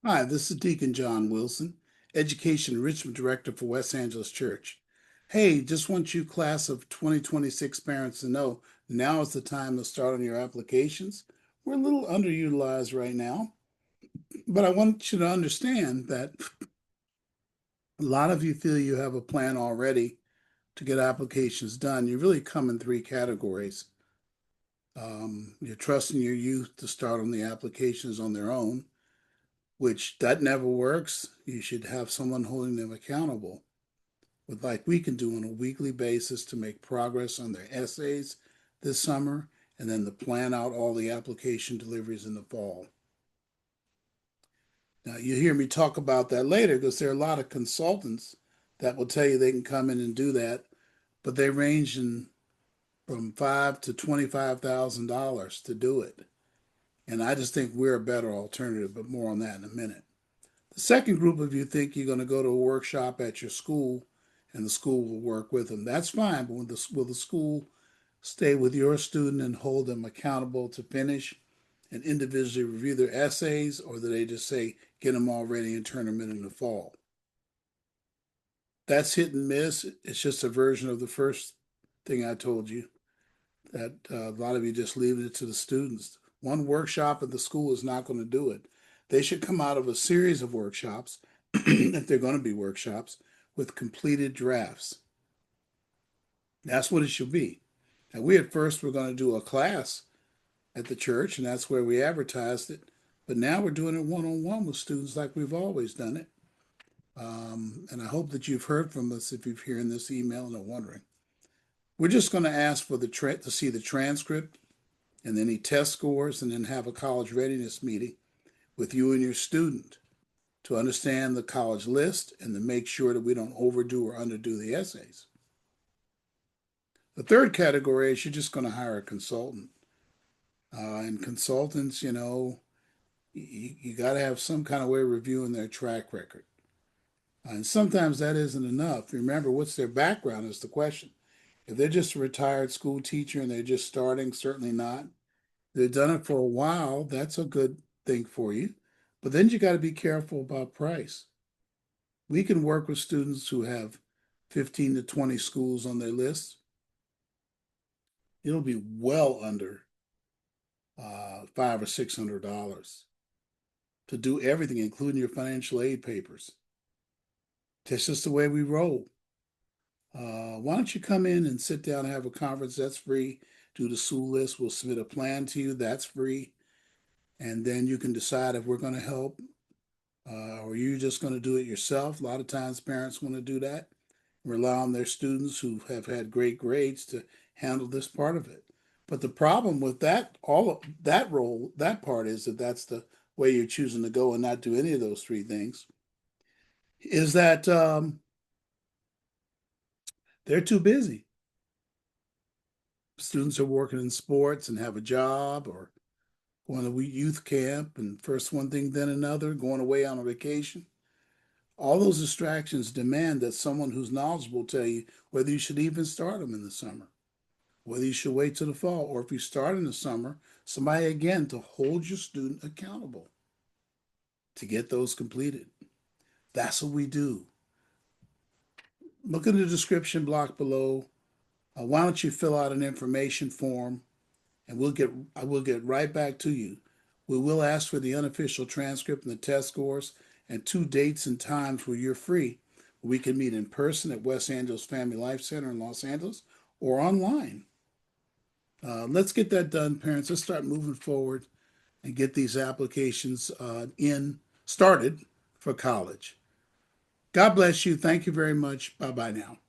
Hi, this is Deacon John Wilson, Education Enrichment Director for West Angeles Church. Hey, just want you class of 2026 parents to know now is the time to start on your applications. We're a little underutilized right now, but I want you to understand that a lot of you feel you have a plan already to get applications done. You really come in three categories. You're trusting your youth to start on the applications on their own, which that never works. You should have someone holding them accountable, with like we can do on a weekly basis to make progress on their essays this summer, and then to plan out all the application deliveries in the fall. Now, you hear me talk about that later because there are a lot of consultants that will tell you they can come in and do that, but they range in from $5,000 to $25,000 to do it. And I just think we're a better alternative, but more on that in a minute. The second group of you think you're going to go to a workshop at your school and the school will work with them. That's fine, but will the school stay with your student and hold them accountable to finish and individually review their essays, or do they just say, get them all ready and turn them in the fall? That's hit and miss. It's just a version of the first thing I told you, that a lot of you just leave it to the students. One workshop at the school is not going to do it. They should come out of a series of workshops, if they're going to be workshops, with completed drafts. That's what it should be. And we at first were going to do a class at the church, and that's where we advertised it. But now we're doing it one-on-one with students like we've always done it. And I hope that you've heard from us if you're hearing this email and are wondering. We're just going to ask for to see the transcript and any test scores, and then have a college readiness meeting with you and your student to understand the college list and to make sure that we don't overdo or underdo the essays. The third category is you're just going to hire a consultant. And consultants, you got to have some kind of way of reviewing their track record. And sometimes that isn't enough. Remember, what's their background is the question. If they're just a retired school teacher and they're just starting, certainly not. They've done it for a while, that's a good thing for you. But then you got to be careful about price. We can work with students who have 15 to 20 schools on their list. It'll be well under $500 or $600 to do everything, including your financial aid papers. That's just the way we roll. Why don't you come in and sit down and have a conference? That's free. Do the school list. We'll submit a plan to you. That's free. And then you can decide if we're going to help, or you're just going to do it yourself. A lot of times parents want to do that, rely on their students who have had great grades to handle this part of it. But the problem with that, all of that role, that part is that that's the way you're choosing to go and not do any of those three things, is that they're too busy. Students are working in sports and have a job, or going to youth camp, and first one thing, then another, going away on a vacation. All those distractions demand that someone who's knowledgeable tell you whether you should even start them in the summer, whether you should wait till the fall, or if you start in the summer, somebody again to hold your student accountable to get those completed. That's what we do. Look in the description block below. Why don't you fill out an information form, and I will get right back to you. We will ask for the unofficial transcript and the test scores and 2 dates and times where you're free. We can meet in person at West Angeles Family Life Center in Los Angeles or online. Let's get that done, parents. Let's start moving forward and get these applications started for college. God bless you. Thank you very much. Bye bye now.